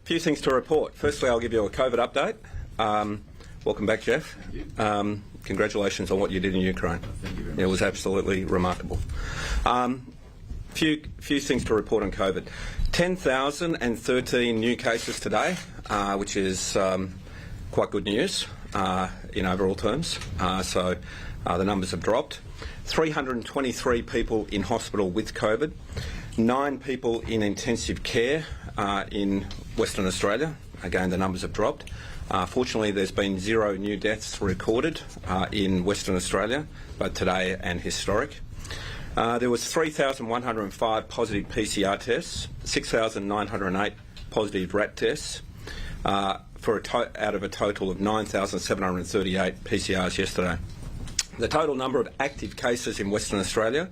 Few things to report. Firstly, I'll give you a COVID update. Welcome back, Jeff. Congratulations on what you did in Ukraine. Thank you very much. It was absolutely remarkable. Few things to report on COVID. 10,013 new cases today, which is quite good news in overall terms. So the numbers have dropped. 323 people in hospital with COVID. 9 people in intensive care in Western Australia. Again, the numbers have dropped. Fortunately, there's been 0 new deaths recorded in Western Australia, both today and historic. There was 3,105 positive PCR tests, 6,908 positive RAT tests, out of a total of 9,738 PCRs yesterday. The total number of active cases in Western Australia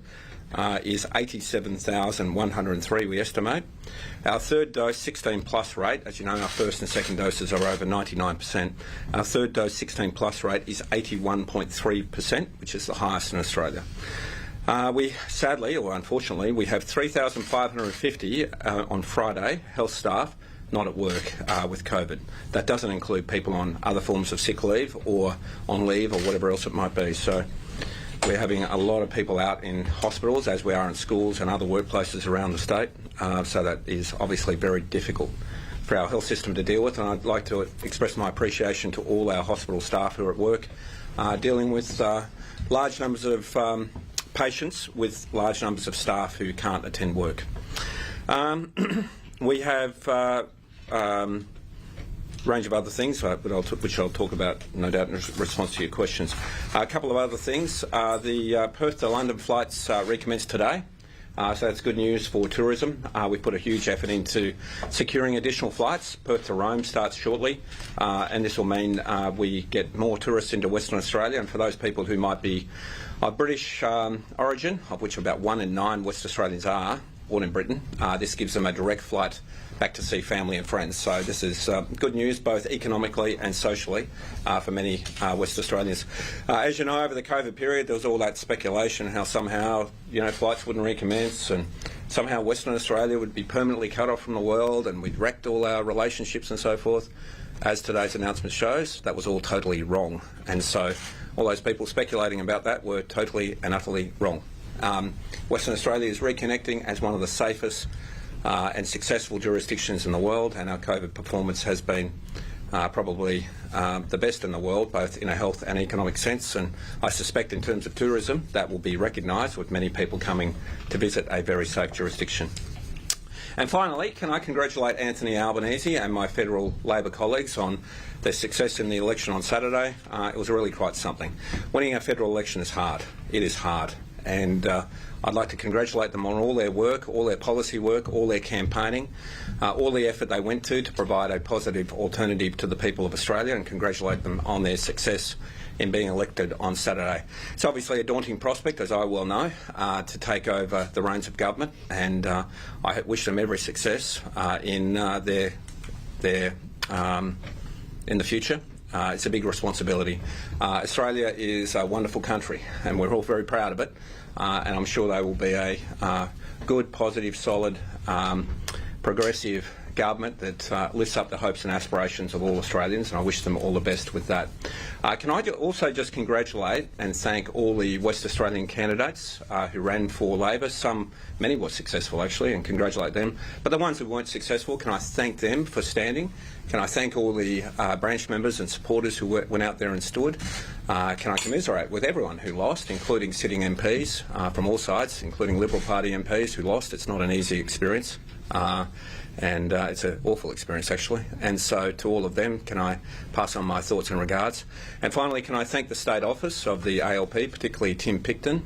is 87,103, we estimate. Our third dose 16 plus rate, as you know, our first and second doses are over 99%. Our third dose 16 plus rate is 81.3%, which is the highest in Australia. We sadly, or unfortunately, we have 3,550 on Friday, health staff not at work with COVID. That doesn't include people on other forms of sick leave or on leave or whatever else it might be. So we're having a lot of people out in hospitals, as we are in schools and other workplaces around the state. So that is obviously very difficult for our health system to deal with. And I'd like to express my appreciation to all our hospital staff who are at work dealing with large numbers of patients with large numbers of staff who can't attend work. We have range of other things, which I'll talk about, no doubt, in response to your questions. A couple of other things. The Perth to London flights recommence today, so that's good news for tourism. We've put a huge effort into securing additional flights. Perth to Rome starts shortly, and this will mean we get more tourists into Western Australia. And for those people who might be of British origin, of which about 1 in 9 West Australians are born in Britain, this gives them a direct flight back to see family and friends. So this is good news, both economically and socially, for many West Australians. As you know, over the COVID period, there was all that speculation how somehow, flights wouldn't recommence and somehow Western Australia would be permanently cut off from the world and we'd wrecked all our relationships and so forth. As today's announcement shows, that was all totally wrong. And so all those people speculating about that were totally and utterly wrong. Western Australia is reconnecting as one of the safest and successful jurisdictions in the world, and our COVID performance has been probably the best in the world, both in a health and economic sense. And I suspect in terms of tourism, that will be recognised with many people coming to visit a very safe jurisdiction. And finally, can I congratulate Anthony Albanese and my federal Labor colleagues on their success in the election on Saturday. It was really quite something. Winning a federal election is hard. It is hard. And I'd like to congratulate them on all their work, all their policy work, all their campaigning, all the effort they went to provide a positive alternative to the people of Australia, and congratulate them on their success in being elected on Saturday. It's obviously a daunting prospect, as I well know, to take over the reins of government, and I wish them every success in in the future. It's a big responsibility. Australia is a wonderful country, and we're all very proud of it. And I'm sure they will be a good, positive, solid, progressive government that lifts up the hopes and aspirations of all Australians, and I wish them all the best with that. Can I also just congratulate and thank all the West Australian candidates who ran for Labor. Many were successful actually, and congratulate them. But the ones who weren't successful, can I thank them for standing? Can I thank all the branch members and supporters who went out there and stood? Can I commiserate with everyone who lost, including sitting MPs from all sides, including Liberal Party MPs who lost. It's not an easy experience. And it's an awful experience actually, and so to all of them can I pass on my thoughts and regards. And finally, can I thank the State Office of the ALP, particularly Tim Picton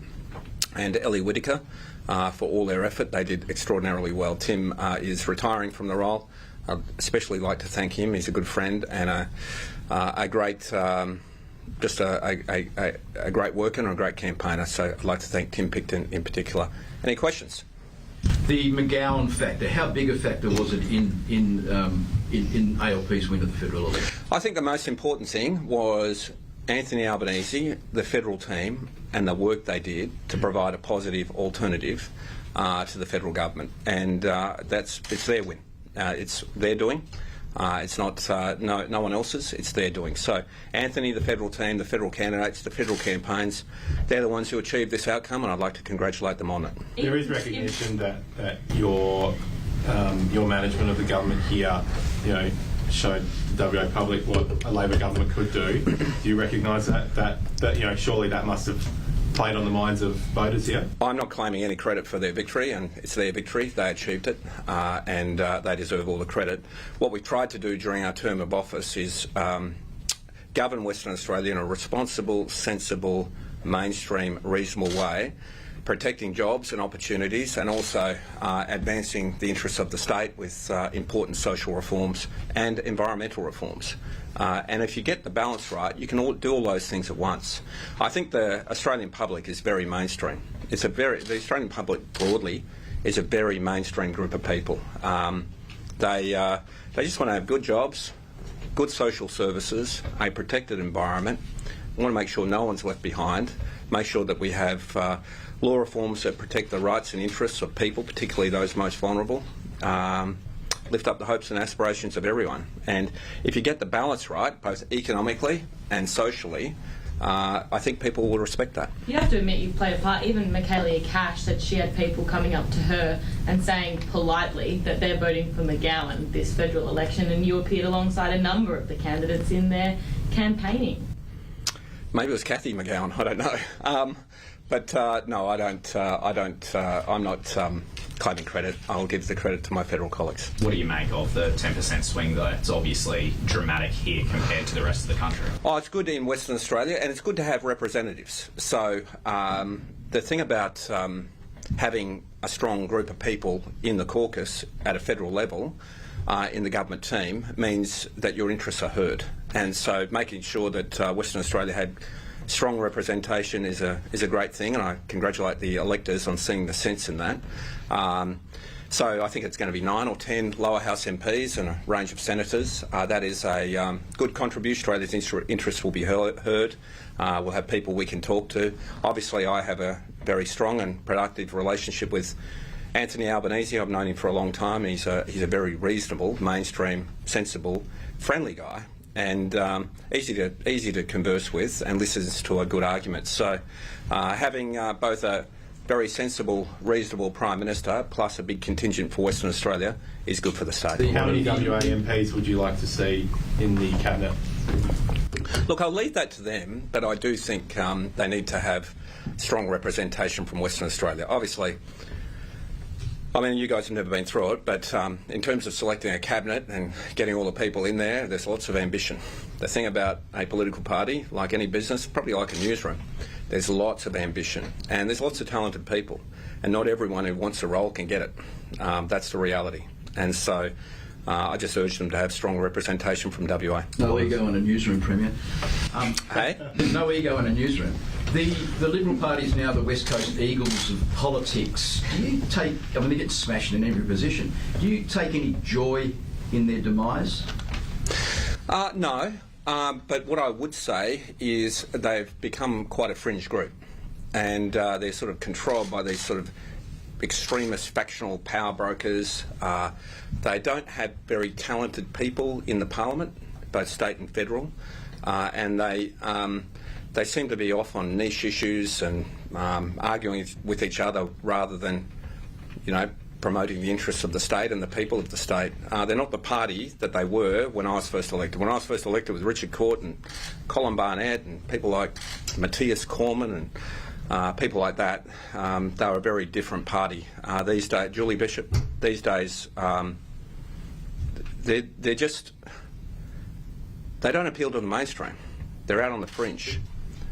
and Ellie Whittaker, for all their effort. They did extraordinarily well. Tim is retiring from the role. I'd especially like to thank him. He's a good friend and a great just a great worker and a great campaigner, so I'd like to thank Tim Picton in particular. Any questions? The McGowan factor, how big a factor was it in ALP's win of the federal election? I think the most important thing was Anthony Albanese, the federal team, and the work they did to provide a positive alternative to the federal government, and it's their win. It's their doing. It's not no one else's, it's their doing. So Anthony, the federal team, the federal candidates, the federal campaigns, they're the ones who achieved this outcome, and I'd like to congratulate them on it. There is recognition that your management of the government here, showed the WA public what a Labor government could do. Do you recognise that surely that must have played on the minds of voters here? I'm not claiming any credit for their victory, and it's their victory. They achieved it, and they deserve all the credit. What we've tried to do during our term of office is govern Western Australia in a responsible, sensible, mainstream, reasonable way, protecting jobs and opportunities, and also advancing the interests of the state with important social reforms and environmental reforms. And if you get the balance right, you can do all those things at once. I think the Australian public is very mainstream. The Australian public broadly is a very mainstream group of people. They just want to have good jobs, good social services, a protected environment. We want to make sure no one's left behind, make sure that we have law reforms that protect the rights and interests of people, particularly those most vulnerable, lift up the hopes and aspirations of everyone. And if you get the balance right, both economically and socially, I think people will respect that. You have to admit you've played a part. Even Michaelia Cash said she had people coming up to her and saying politely that they're voting for McGowan this federal election, and you appeared alongside a number of the candidates in their campaigning. Maybe it was Cathy McGowan, I don't know. But no, I don't. I'm not claiming credit. I'll give the credit to my federal colleagues. What do you make of the 10% swing, though? It's obviously dramatic here compared to the rest of the country. Oh, it's good in Western Australia, and it's good to have representatives. So the thing about having a strong group of people in the caucus at a federal level in the government team means that your interests are heard. And so making sure that Western Australia had strong representation is a great thing, and I congratulate the electors on seeing the sense in that. So I think it's going to be 9 or 10 lower house MPs and a range of senators. That is a good contribution. Australia's interests will be heard. We'll have people we can talk to. Obviously, I have a very strong and productive relationship with Anthony Albanese. I've known him for a long time. He's a very reasonable, mainstream, sensible, friendly guy, and easy to converse with, and listens to a good argument. So having both a very sensible, reasonable Prime Minister plus a big contingent for Western Australia is good for the state. How many WA MPs would you like to see in the Cabinet? Look, I'll leave that to them, but I do think they need to have strong representation from Western Australia. Obviously, I mean, you guys have never been through it, but in terms of selecting a cabinet and getting all the people in there, there's lots of ambition. The thing about a political party, like any business, probably like a newsroom, there's lots of ambition, and there's lots of talented people, and not everyone who wants a role can get it. That's the reality. And so I just urge them to have strong representation from WA. No ego in a newsroom, Premier. Hey? There's no ego in a newsroom. The Liberal Party is now the West Coast Eagles of politics. Do you take, I mean, they get smashed in every position. Do you take any joy in their demise? No, but what I would say is they've become quite a fringe group, and they're sort of controlled by these sort of extremist factional power brokers. They don't have very talented people in the parliament, both state and federal, and they seem to be off on niche issues and arguing with each other rather than, promoting the interests of the state and the people of the state. They're not the party that they were when I was first elected. When I was first elected with Richard Court and Colin Barnett and people like Matthias Cormann and people like that, they were a very different party. These days, Julie Bishop, these days, they don't appeal to the mainstream. They're out on the fringe.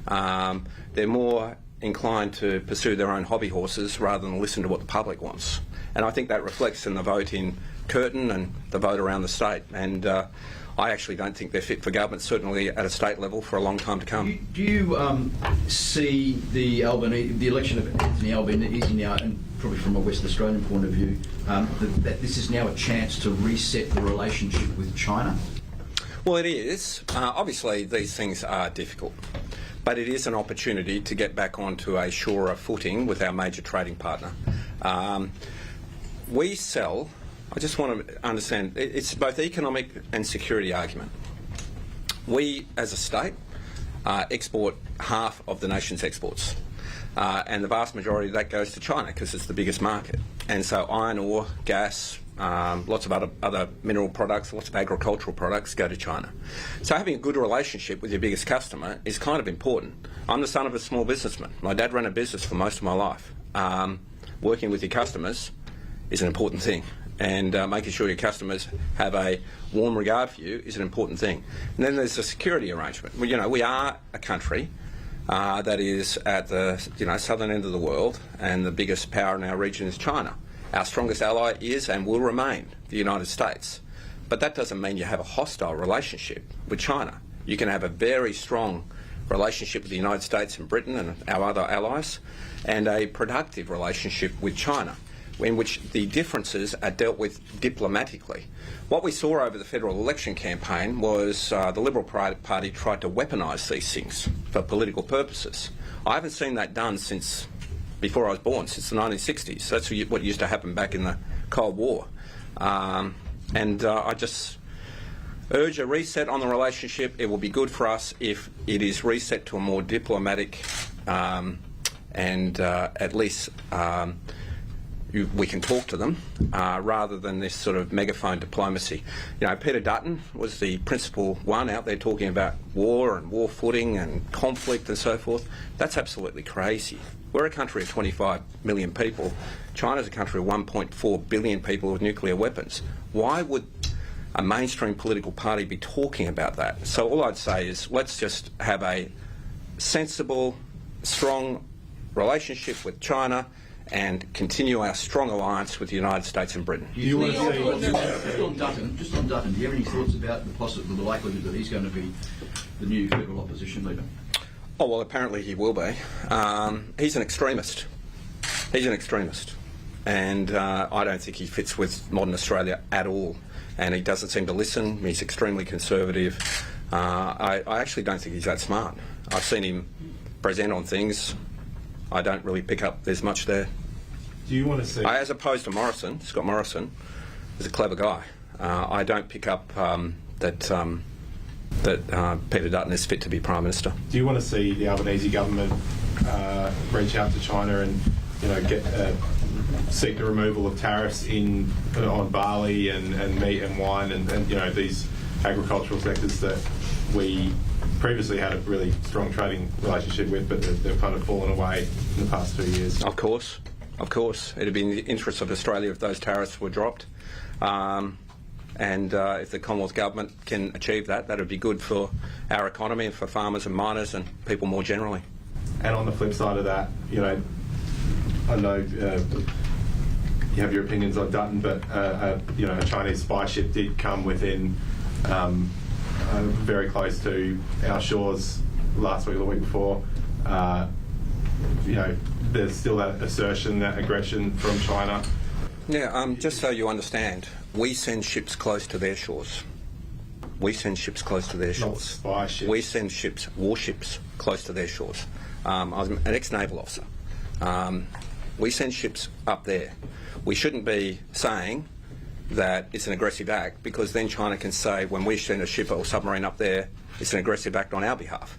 They're more inclined to pursue their own hobby horses rather than listen to what the public wants. And I think that reflects in the vote in Curtin and the vote around the state. And I actually don't think they're fit for government, certainly at a state level, for a long time to come. Do you see the election of Anthony Albanese now, and probably from a Western Australian point of view, that this is now a chance to reset the relationship with China? Well, it is. Obviously, these things are difficult, but it is an opportunity to get back onto a surer footing with our major trading partner. We sell I just want to understand, it's both economic and security argument. We, as a state, export half of the nation's exports. And the vast majority of that goes to China because it's the biggest market. And so iron ore, gas, lots of other mineral products, lots of agricultural products go to China. So having a good relationship with your biggest customer is kind of important. I'm the son of a small businessman. My dad ran a business for most of my life. Working with your customers is an important thing. And making sure your customers have a warm regard for you is an important thing. And then there's the security arrangement. Well, you know, we are a country that is at the southern end of the world, and the biggest power in our region is China. Our strongest ally is and will remain the United States. But that doesn't mean you have a hostile relationship with China. You can have a very strong relationship with the United States and Britain and our other allies, and a productive relationship with China, in which the differences are dealt with diplomatically. What we saw over the federal election campaign was the Liberal Party tried to weaponise these things for political purposes. I haven't seen that done since before I was born, since the 1960s. That's what used to happen back in the Cold War. I just urge a reset on the relationship. It will be good for us if it is reset to a more diplomatic and at least we can talk to them rather than this sort of megaphone diplomacy. You know, Peter Dutton was the principal one out there talking about war and war footing and conflict and so forth. That's absolutely crazy. We're a country of 25 million people. China's a country of 1.4 billion people with nuclear weapons. Why would a mainstream political party be talking about that? So all I'd say is let's just have a sensible, strong relationship with China and continue our strong alliance with the United States and Britain. Just on Dutton, do you have any thoughts about the likelihood that he's going to be the new federal opposition leader? Oh, well, apparently he will be. He's an extremist. And I don't think he fits with modern Australia at all. And he doesn't seem to listen. He's extremely conservative. I actually don't think he's that smart. I've seen him present on things. I don't really pick up there's much there. Do you want to see... As opposed to Morrison, Scott Morrison is a clever guy. I don't pick up that Peter Dutton is fit to be Prime Minister. Do you want to see the Albanese government reach out to China and seek the removal of tariffs on barley and meat and wine and these agricultural sectors that we previously had a really strong trading relationship with, but they've kind of fallen away in the past 2 years? Of course. It'd be in the interest of Australia if those tariffs were dropped. And if the Commonwealth Government can achieve that, that would be good for our economy and for farmers and miners and people more generally. And on the flip side of that, I know you have your opinions on Dutton, but a Chinese spy ship did come within very close to our shores last week or the week before. There's still that assertion, that aggression from China. Yeah, just so you understand, we send ships close to their shores. Not spy ships. We send warships close to their shores. I was an ex-naval officer. We send ships up there. We shouldn't be saying that it's an aggressive act, because then China can say when we send a ship or submarine up there, it's an aggressive act on our behalf.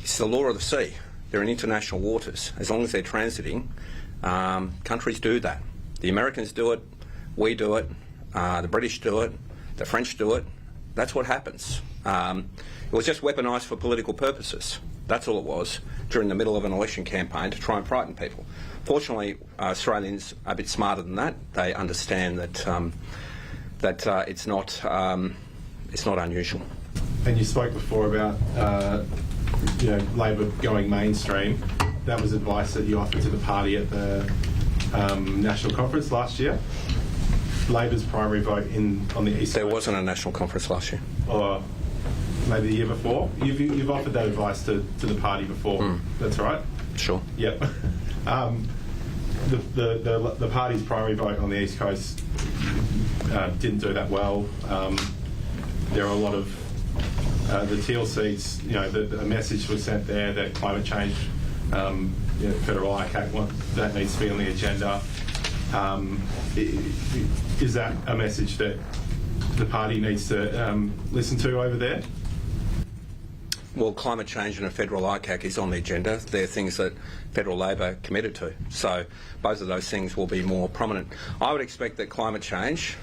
It's the law of the sea. They're in international waters. As long as they're transiting, countries do that. The Americans do it, we do it, the British do it, the French do it. That's what happens. It was just weaponised for political purposes. That's all it was, during the middle of an election campaign to try and frighten people. Fortunately, Australians are a bit smarter than that. They understand that it's not unusual. And you spoke before about Labor going mainstream. That was advice that you offered to the party at the National Conference last year. Labor's primary vote on the East. There wasn't a National Conference last year. Or maybe the year before. You've offered that advice to the party before. That's right. Sure. Yep. The party's primary vote on the East Coast didn't do that well. There are a lot of the teal seats. The message was sent there that climate change, federal ICAC, that needs to be on the agenda. Is that a message that the party needs to listen to over there? Well, climate change and a federal ICAC is on the agenda. They're things that federal Labor committed to. So both of those things will be more prominent. I would expect that climate change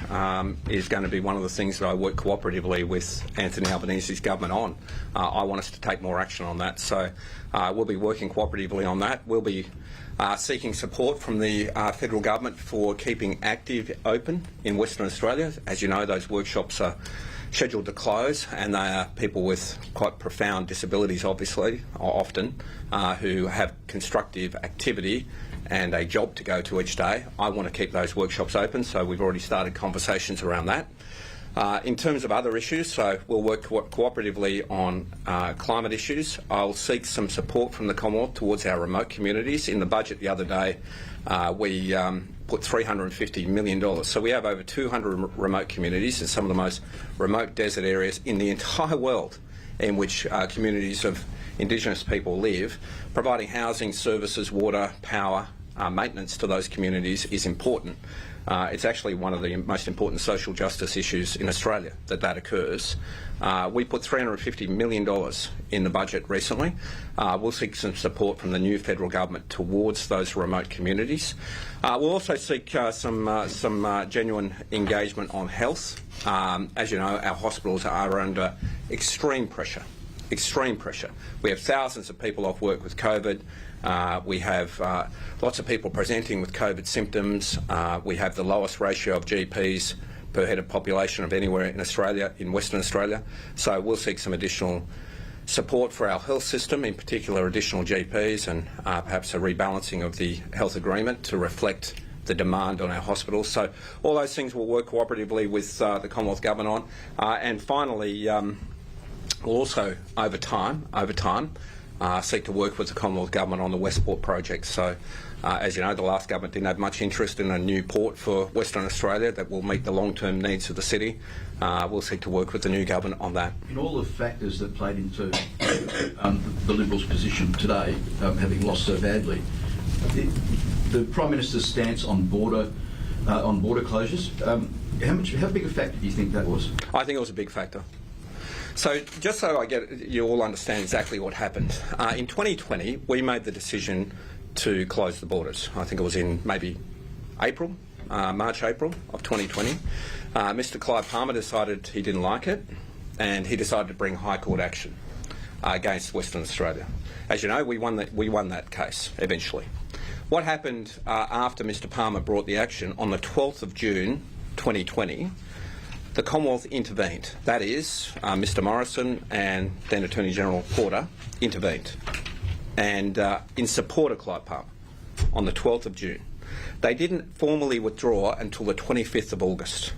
is going to be one of the things that I work cooperatively with Anthony Albanese's government on. I want us to take more action on that. So we'll be working cooperatively on that. We'll be seeking support from the federal government for keeping active open in Western Australia. As you know, those workshops are scheduled to close, and they are people with quite profound disabilities, obviously, often, who have constructive activity and a job to go to each day. I want to keep those workshops open, so we've already started conversations around that. In terms of other issues, so we'll work cooperatively on climate issues. I'll seek some support from the Commonwealth towards our remote communities. In the budget the other day, we put $350 million. So we have over 200 remote communities in some of the most remote desert areas in the entire world in which communities of Indigenous people live. Providing housing, services, water, power, maintenance to those communities is important. It's actually one of the most important social justice issues in Australia that occurs. We put $350 million in the budget recently. We'll seek some support from the new federal government towards those remote communities. We'll also seek some genuine engagement on health. As you know, our hospitals are under extreme pressure. Extreme pressure. We have thousands of people off work with COVID. We have lots of people presenting with COVID symptoms. We have the lowest ratio of GPs per head of population of anywhere in Australia, in Western Australia. So we'll seek some additional support for our health system, in particular additional GPs, and perhaps a rebalancing of the health agreement to reflect the demand on our hospitals. So all those things we'll work cooperatively with the Commonwealth Government on. And finally, we'll also, over time, seek to work with the Commonwealth Government on the Westport project. So, as you know, the last government didn't have much interest in a new port for Western Australia that will meet the long-term needs of the city. We'll seek to work with the new government on that. In all the factors that played into the Liberals' position today, having lost so badly, the Prime Minister's stance on border closures, how big a factor do you think that was? I think it was a big factor. So just so you all understand exactly what happened, in 2020 we made the decision to close the borders. I think it was in maybe March, April of 2020. Mr Clive Palmer decided he didn't like it, and he decided to bring High Court action against Western Australia. As you know, we won that case eventually. What happened after Mr Palmer brought the action on the 12th of June 2020, the Commonwealth intervened. That is, Mr Morrison and then Attorney General Porter intervened, and in support of Clive Palmer on the 12th of June. They didn't formally withdraw until the 25th of August.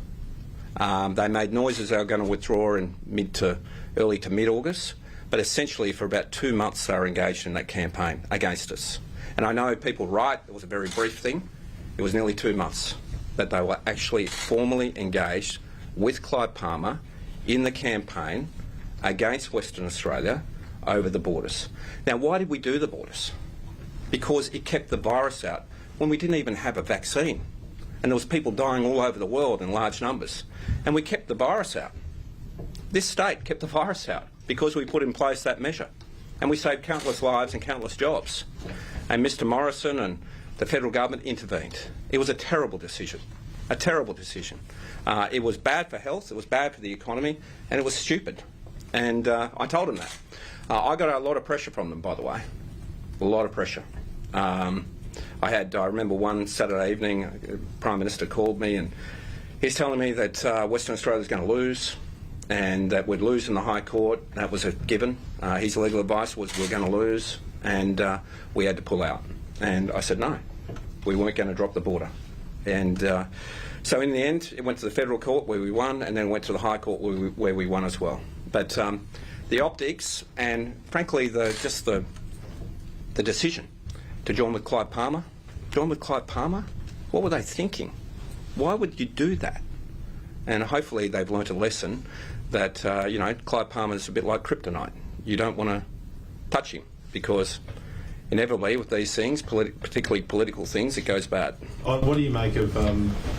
They made noises they were going to withdraw in early to mid-August, but essentially for about 2 months they were engaged in that campaign against us. And I know people write it was a very brief thing. It was nearly 2 months that they were actually formally engaged with Clive Palmer in the campaign against Western Australia over the borders. Now, why did we do the borders? Because it kept the virus out when we didn't even have a vaccine, and there was people dying all over the world in large numbers, and we kept the virus out. This state kept the virus out because we put in place that measure, and we saved countless lives and countless jobs. And Mr Morrison and the federal government intervened. It was a terrible decision. A terrible decision. It was bad for health, it was bad for the economy, and it was stupid. And I told them that. I got a lot of pressure from them, by the way. A lot of pressure. I remember one Saturday evening, the Prime Minister called me and he's telling me that Western Australia's going to lose and that we'd lose in the High Court. That was a given. His legal advice was we're going to lose, and we had to pull out. And I said no, we weren't going to drop the border. And so in the end, it went to the federal court where we won, and then went to the High Court where we won as well. But the optics and, frankly, the decision to join with Clive Palmer, what were they thinking? Why would you do that? And hopefully they've learnt a lesson that, Clive Palmer's a bit like kryptonite. You don't want to touch him because inevitably with these things, particularly political things, it goes bad. What do you make of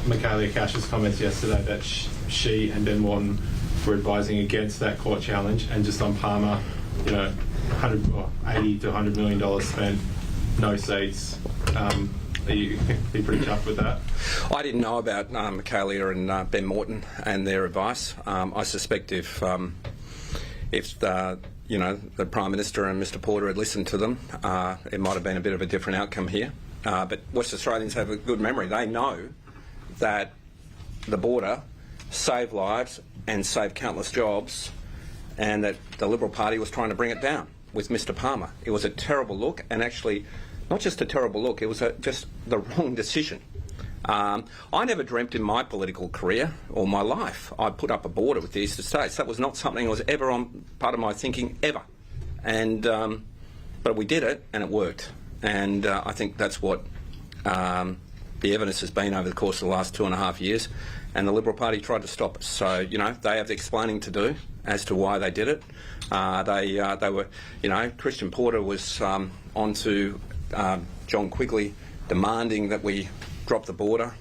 Michaelia Cash's comments yesterday that she and Ben Morton were advising against that court challenge, and just on Palmer, you know, $80 to $100 million spent, no seats? Are you pretty chuffed with that? I didn't know about Michaelia and Ben Morton and their advice. I suspect if the Prime Minister and Mr Porter had listened to them, it might have been a bit of a different outcome here. But West Australians have a good memory. They know that the border saved lives and saved countless jobs, and that the Liberal Party was trying to bring it down with Mr Palmer. It was a terrible look, and actually not just a terrible look, it was just the wrong decision. I never dreamt in my political career or my life I'd put up a border with the eastern states. That was not something that was ever on part of my thinking, ever. And but we did it, and it worked. And I think that's what the evidence has been over the course of the last 2.5 years. And the Liberal Party tried to stop us. So, you know, they have the explaining to do as to why they did it. They were, you know, Christian Porter was on to John Quigley demanding that we drop the border.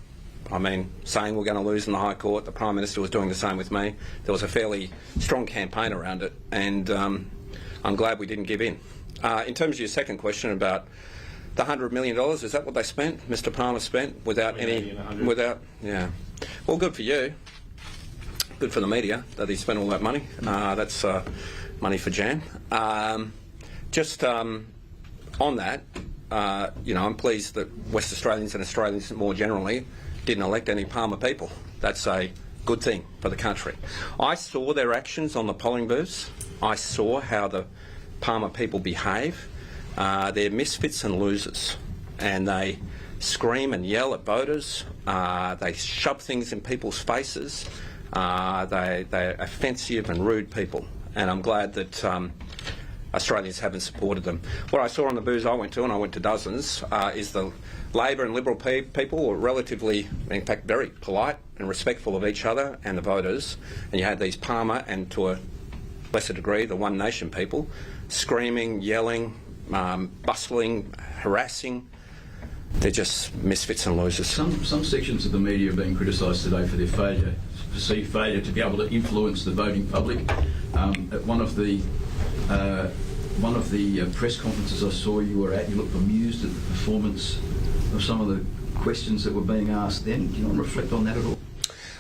I mean, saying we're going to lose in the High Court. The Prime Minister was doing the same with me. There was a fairly strong campaign around it, and I'm glad we didn't give in. In terms of your second question about the $100 million, is that what they spent? Mr Palmer spent without yeah. Well, good for you. Good for the media that he spent all that money. That's money for Jan. On that, you know, I'm pleased that West Australians and Australians more generally didn't elect any Palmer people. That's a good thing for the country. I saw their actions on the polling booths. I saw how the Palmer people behave. They're misfits and losers, and they scream and yell at voters. They shove things in people's faces. They're offensive and rude people, and I'm glad that Australians haven't supported them. What I saw on the booths I went to, and I went to dozens, is the Labor and Liberal people were relatively, in fact, very polite and respectful of each other and the voters. And you had these Palmer and, to a lesser degree, the One Nation people screaming, yelling, bustling, harassing. They're just misfits and losers. Some sections of the media are being criticised today for their perceived failure to be able to influence the voting public. At one of the press conferences I saw you were at, you looked amused at the performance of some of the questions that were being asked then. Do you want to reflect on that at all?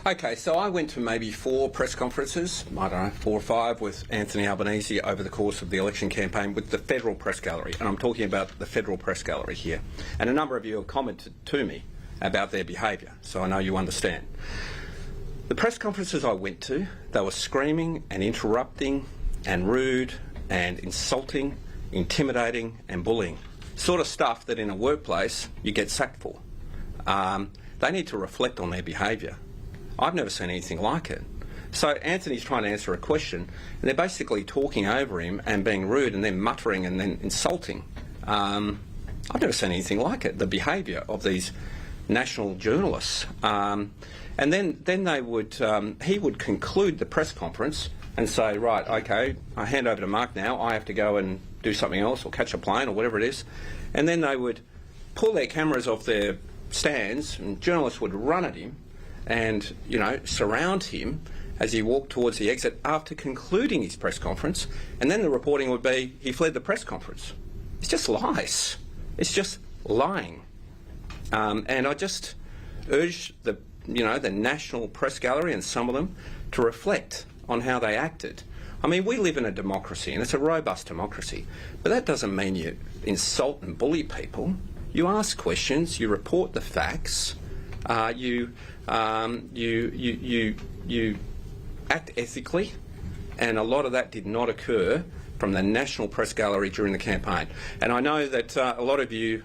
Okay, so I went to maybe 4 press conferences, I don't know, 4 or 5, with Anthony Albanese over the course of the election campaign with the Federal Press Gallery, and I'm talking about the Federal Press Gallery here. And a number of you have commented to me about their behaviour, so I know you understand. The press conferences I went to, they were screaming and interrupting and rude and insulting, intimidating and bullying. Sort of stuff that in a workplace you get sacked for. They need to reflect on their behaviour. I've never seen anything like it. So Anthony's trying to answer a question, and they're basically talking over him and being rude and then muttering and then insulting. I've never seen anything like it, the behaviour of these national journalists. And then they would, he would conclude the press conference and say, right, okay, I hand over to Mark now, I have to go and do something else or catch a plane or whatever it is. And then they would pull their cameras off their stands, and journalists would run at him and, you know, surround him as he walked towards the exit after concluding his press conference. And then the reporting would be, he fled the press conference. It's just lies. It's just lying. And I just urge the National Press Gallery and some of them to reflect on how they acted. I mean, we live in a democracy, and it's a robust democracy, but that doesn't mean you insult and bully people. You ask questions, you report the facts, you act ethically, and a lot of that did not occur from the National Press Gallery during the campaign. And I know that a lot of you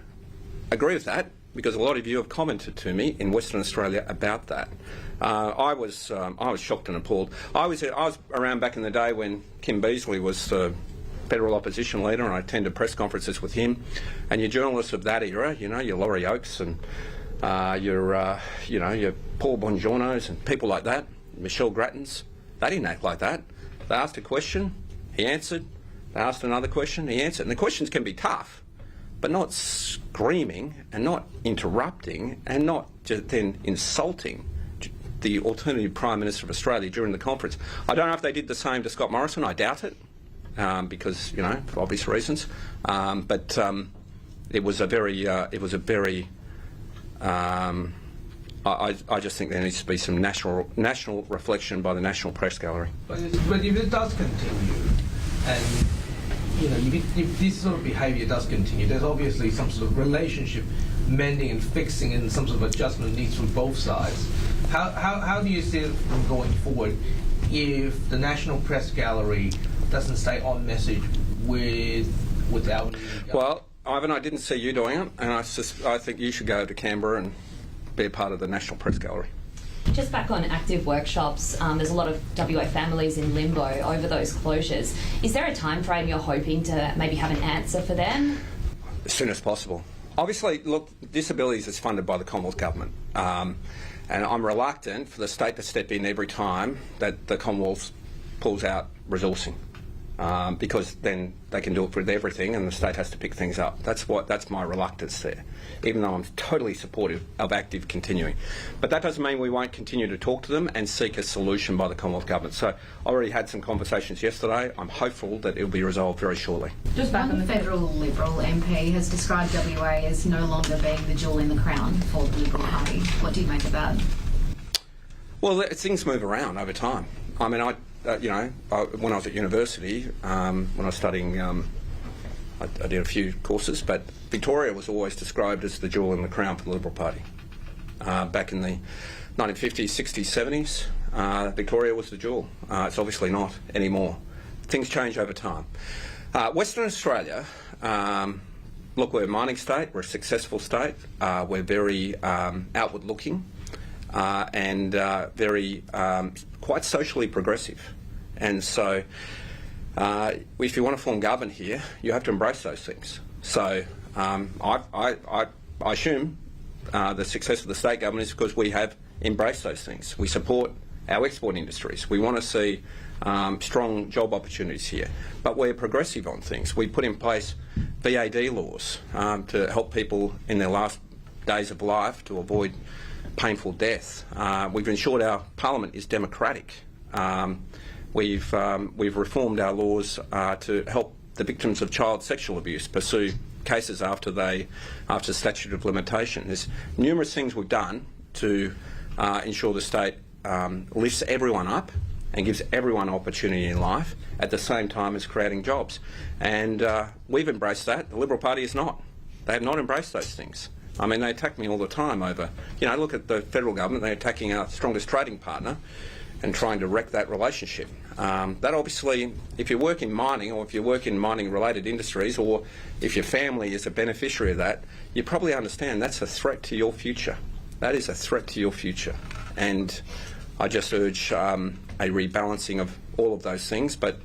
agree with that, because a lot of you have commented to me in Western Australia about that. I was shocked and appalled. I was around back in the day when Kim Beazley was the federal opposition leader, and I attended press conferences with him. And your journalists of that era, you know, your Laurie Oakes and your Paul Bongiornos and people like that, Michelle Grattans, they didn't act like that. They asked a question, he answered. They asked another question, he answered. And the questions can be tough, but not screaming and not interrupting and not just then insulting the alternative Prime Minister of Australia during the conference. I don't know if they did the same to Scott Morrison. I doubt it, because, you know, for obvious reasons. But it was a very, I just think there needs to be some national reflection by the National Press Gallery. But if it does continue, and you know, if this sort of behaviour does continue, there's obviously some sort of relationship mending and fixing and some sort of adjustment needs from both sides. How do you see it from going forward if the National Press Gallery doesn't stay on message with our... Well, Ivan, I didn't see you doing it, and I think you should go to Canberra and be a part of the National Press Gallery. Just back on active workshops, there's a lot of WA families in limbo over those closures. Is there a time frame you're hoping to maybe have an answer for them? As soon as possible. Obviously, look, disabilities is funded by the Commonwealth Government, and I'm reluctant for the state to step in every time that the Commonwealth pulls out resourcing, because then they can do it with everything and the state has to pick things up. That's my reluctance there, even though I'm totally supportive of active continuing. But that doesn't mean we won't continue to talk to them and seek a solution by the Commonwealth Government. So I already had some conversations yesterday. I'm hopeful that it'll be resolved very shortly. Just back on the federal Liberal MP has described WA as no longer being the jewel in the crown for the Liberal Party. What do you make of that? Well, things move around over time. I mean, when I was at university, when I was studying, I did a few courses, but Victoria was always described as the jewel in the crown for the Liberal Party. Back in the 1950s, 60s, 70s, Victoria was the jewel. It's obviously not anymore. Things change over time. Western Australia, look, we're a mining state, we're a successful state, we're very outward looking, and very quite socially progressive. And so if you want to form government here, you have to embrace those things. So I assume the success of the state government is because we have embraced those things. We support our export industries. We want to see strong job opportunities here. But we're progressive on things. We put in place VAD laws to help people in their last days of life to avoid painful death. We've ensured our parliament is democratic. We've reformed our laws to help the victims of child sexual abuse pursue cases after statute of limitation. There's numerous things we've done to ensure the state lifts everyone up and gives everyone opportunity in life at the same time as creating jobs. And we've embraced that. The Liberal Party is not. They have not embraced those things. I mean, they attack me all the time over, look at the federal government, they're attacking our strongest trading partner and trying to wreck that relationship. That obviously, if you work in mining or if you work in mining-related industries or if your family is a beneficiary of that, you probably understand that's a threat to your future. That is a threat to your future. And I just urge a rebalancing of all of those things. But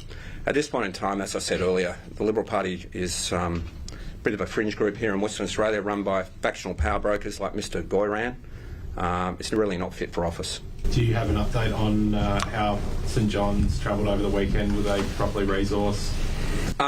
at this point in time, as I said earlier, the Liberal Party is a bit of a fringe group here in Western Australia run by factional power brokers like Mr Goyran. It's really not fit for office. Do you have an update on how St John's travelled over the weekend? Were they properly resourced?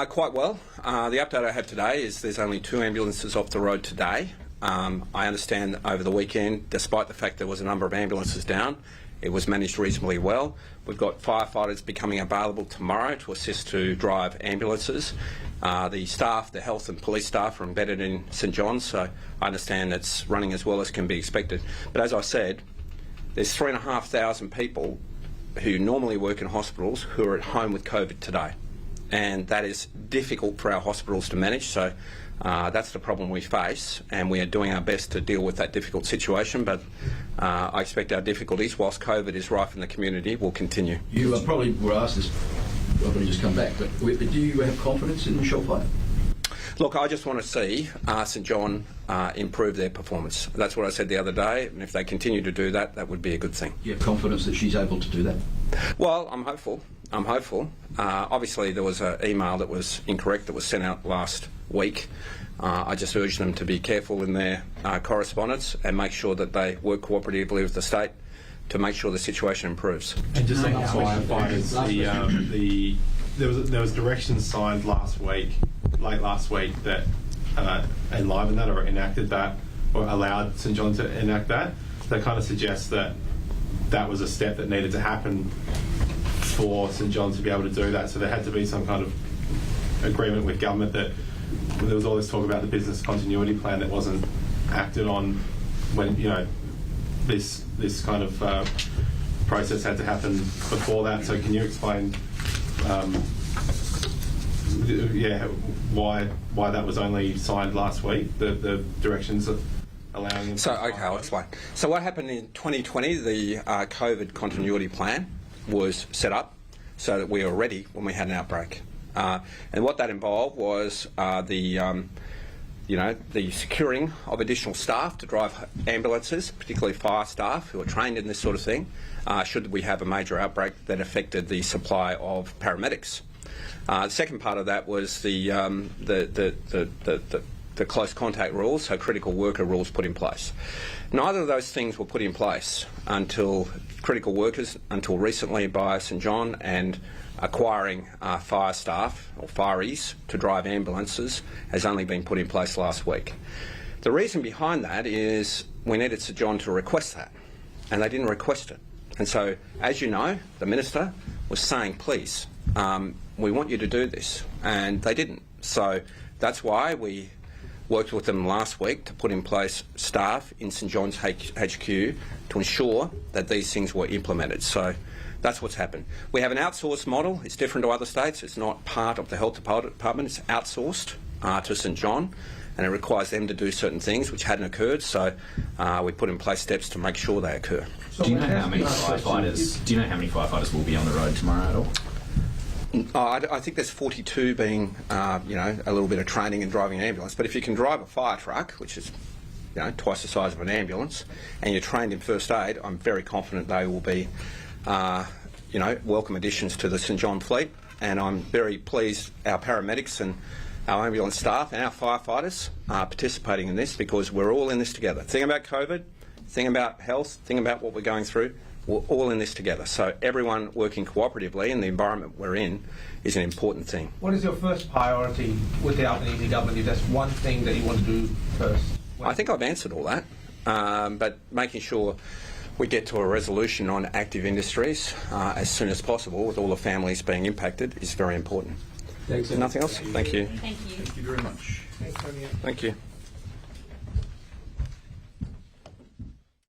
Quite well. The update I have today is there's only 2 ambulances off the road today. I understand over the weekend, despite the fact there was a number of ambulances down, it was managed reasonably well. We've got firefighters becoming available tomorrow to assist to drive ambulances. The staff, the health and police staff are embedded in St John's, so I understand it's running as well as can be expected. But as I said, there's 3,500 people who normally work in hospitals who are at home with COVID today. And that is difficult for our hospitals to manage, so that's the problem we face, and we are doing our best to deal with that difficult situation, but I expect our difficulties, whilst COVID is rife in the community, will continue. You probably were asked this, I've only just come back, but do you have confidence in Michelle Fyfe? Look, I just want to see St John improve their performance. That's what I said the other day, and if they continue to do that, that would be a good thing. You have confidence that she's able to do that? Well, I'm hopeful. Obviously, there was an email that was incorrect that was sent out last week. I just urge them to be careful in their correspondence and make sure that they work cooperatively with the state to make sure the situation improves. And just on the firefighters, there was directions signed late last week, that enlivened that or enacted that or allowed St John to enact that. That kind of suggests that that was a step that needed to happen for St John to be able to do that. So there had to be some kind of agreement with government that there was all this talk about the business continuity plan that wasn't acted on when, you know, this kind of process had to happen before that. So can you explain why that was only signed last week, the directions of allowing them? So, okay, I'll explain. So what happened in 2020, the COVID continuity plan was set up so that we were ready when we had an outbreak. And what that involved was the securing of additional staff to drive ambulances, particularly fire staff who are trained in this sort of thing, should we have a major outbreak that affected the supply of paramedics. The second part of that was the close contact rules, so critical worker rules put in place. Neither of those things were put in place until critical workers, until recently by St John, and acquiring fire staff or fireys to drive ambulances has only been put in place last week. The reason behind that is we needed St John to request that, and they didn't request it. And so, as you know, the Minister was saying, please, we want you to do this, and they didn't. So that's why we worked with them last week to put in place staff in St John's HQ to ensure that these things were implemented. So that's what's happened. We have an outsourced model. It's different to other states. It's not part of the health department. It's outsourced to St John, and it requires them to do certain things which hadn't occurred. So we put in place steps to make sure they occur. So do you know how many firefighters will be on the road tomorrow at all? I think there's 42 being, a little bit of training in driving an ambulance. But if you can drive a fire truck, which is, twice the size of an ambulance, and you're trained in first aid, I'm very confident they will be, welcome additions to the St John fleet. And I'm very pleased our paramedics and our ambulance staff and our firefighters are participating in this, because we're all in this together. Thing about COVID, thing about health, thing about what we're going through, we're all in this together. So everyone working cooperatively in the environment we're in is an important thing. What is your first priority with the Albanese government? If that's one thing that you want to do first? I think I've answered all that, but making sure we get to a resolution on active industries as soon as possible, with all the families being impacted, is very important. Thanks. Nothing else? Thank you. Thank you. Thank you very much. Thanks, Tony. Thank you.